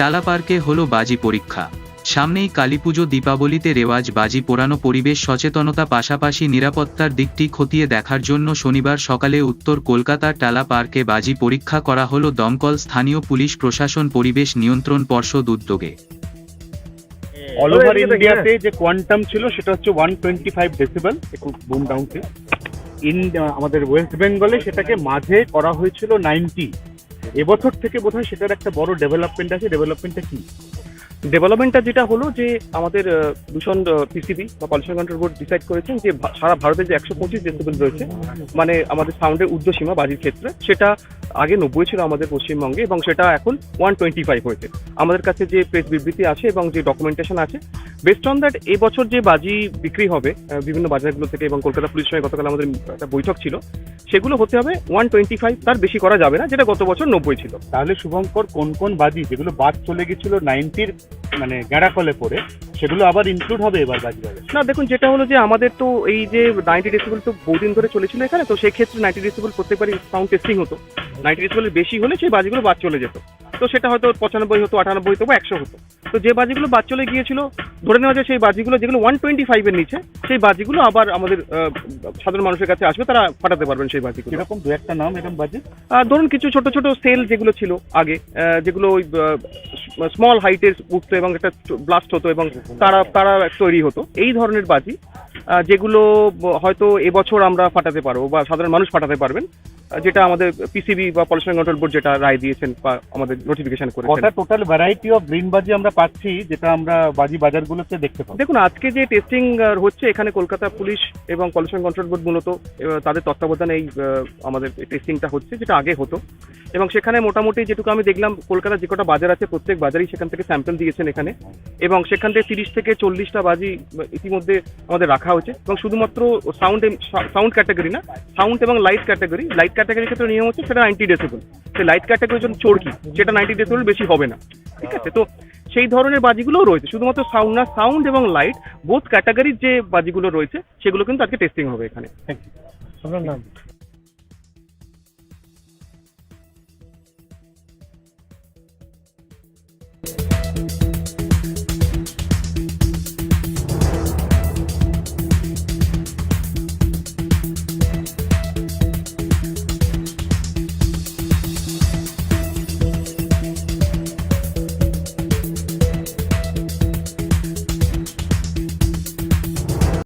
টালা পার্কে হলো বাজি পরীক্ষা। সামনেই কালীপুজো, দীপাবলিতে রেওয়াজ বাজি পোড়ানো, পরিবেশ সচেতনতা পাশাপাশি নিরাপত্তার দিকটি খতিয়ে দেখার জন্য শনিবার সকালে উত্তর কলকাতার টালা পার্কে বাজি পরীক্ষা করা হলো দমকল, স্থানীয় পুলিশ প্রশাসন, পরিবেশ নিয়ন্ত্রণ পর্ষদ উদ্যোগে। অল ওভার ইন্ডিয়াতে যে কোয়ান্টাম ছিল সেটা হচ্ছে 125 ডেসিবেল, একটু বুম ডাউনতে। আমাদের ওয়েস্ট বেঙ্গলে সেটাকে মাঝে করা হয়েছিল 90। এবছর থেকে বোধহয় সেটার একটা বড় ডেভেলপমেন্ট আছে। ডেভেলপমেন্টটা কি? ডেভেলপমেন্টটা যেটা হলো যে আমাদের দূষণ পিসিবি বা পলিউশন কন্ট্রোল বোর্ড ডিসাইড করেছেন যে সারা ভারতে যে 125 ডেসিবেল রয়েছে, মানে আমাদের সাউন্ডের ঊর্ধ্বসীমা বাজির ক্ষেত্রে, সেটা আগে 90 ছিল আমাদের পশ্চিমবঙ্গে এবং সেটা এখন 125 হয়েছে। আমাদের কাছে যে প্রেস বিবৃতি আছে এবং যে ডকুমেন্টেশন আছে, বেস্ট অন দ্যাট এবছর যে বাজি বিক্রি হবে বিভিন্ন বাজারগুলো থেকে, এবং কলকাতা পুলিশের সঙ্গে গতকাল আমাদের একটা বৈঠক ছিল, সেগুলো হতে হবে 125, তার বেশি করা যাবে না, যেটা গত বছর 90 ছিল। তাহলে শুভঙ্কর, কোন কোন বাজি যেগুলো বাদ চলে গেছিল 90-র মানে গ্যাড়াকলে পড়ে, সেগুলো আবার ইনক্লুড হবে এবার বাজি বাজারে? না, দেখুন, যেটা হলো যে আমাদের তো এই যে 90 ডেসিবেল তো বহুদিন ধরে চলেছিল এখানে, তো সেই ক্ষেত্রে 90 ডেসিবেল প্রত্যেকবারই সাউন্ড টেস্টিং হতো। 90 ডেসিবেলের বেশি হলে সেই বাজিগুলো বাদ চলে যেত। তো সেটা হয়তো 95 হতো, 98 হতো বা 100 হতো। তো যে বাজিগুলো বাদ চলে গিয়েছিল, ধরে নেওয়া যায় সেই বাজিগুলো যেগুলো 125-এর নিচে, সেই বাজিগুলো আবার আমাদের সাধারণ মানুষের কাছে আসবে, তারা ফাটাতে পারবেন সেই বাজিগুলো। এরকম দু একটা নাম এরকম বাজি? ধরুন কিছু ছোট ছোট সেল যেগুলো ছিল আগে, যেগুলো ওই স্মল হাইটের উঠতো এবং একটা ব্লাস্ট হতো এবং তারা তারা তৈরি হতো, এই ধরনের বাজি যেগুলো হয়তো এবছর আমরা ফাটাতে পারবো বা সাধারণ মানুষ ফাটাতে পারবেন, যেটা আমাদের পিসিবি বা পলিউশন কন্ট্রোল বোর্ড যেটা রায় দিয়েছেন বা আমাদের নোটিফিকেশন করেছেন। কটা টোটাল ভ্যারাইটি অফ গ্রিন বাজি আমরা পাচ্ছি যেটা আমরা বাজি বাজারগুলোতে দেখতে পাবো? দেখুন, আজকে যে টেস্টিং হচ্ছে এখানে কলকাতা পুলিশ এবং পলিউশন কন্ট্রোল বোর্ড মূলত তাদের তত্ত্বাবধানে এই আমাদের টেস্টিংটা হচ্ছে, যেটা আগে হতো। এবং সেখানে মোটামুটি যেটুকু আমি দেখলাম, কলকাতা যে কটা বাজার আছে প্রত্যেক বাজারই সেখান থেকে স্যাম্পল দিয়েছেন এখানে, এবং সেখান থেকে 30 থেকে 40টা বাজি ইতিমধ্যে আমাদের রাখা হয়েছে। এবং শুধুমাত্র সাউন্ড ক্যাটাগরি না, সাউন্ড এবং লাইট ক্যাটাগরির ক্ষেত্রে নিয়ম হচ্ছে সেটা 90 ডেসিবেল। সেই লাইট ক্যাটাগরির জন্য চোরকি, সেটা 90 ডেসিবেল বেশি হবে না, ঠিক আছে? তো সেই ধরনের বাজিগুলোও রয়েছে, শুধুমাত্র সাউন্ড না, সাউন্ড এবং লাইট বোথ ক্যাটাগরির যে বাজিগুলো রয়েছে সেগুলো কিন্তু আজকে টেস্টিং হবে এখানে। আপনার নাম?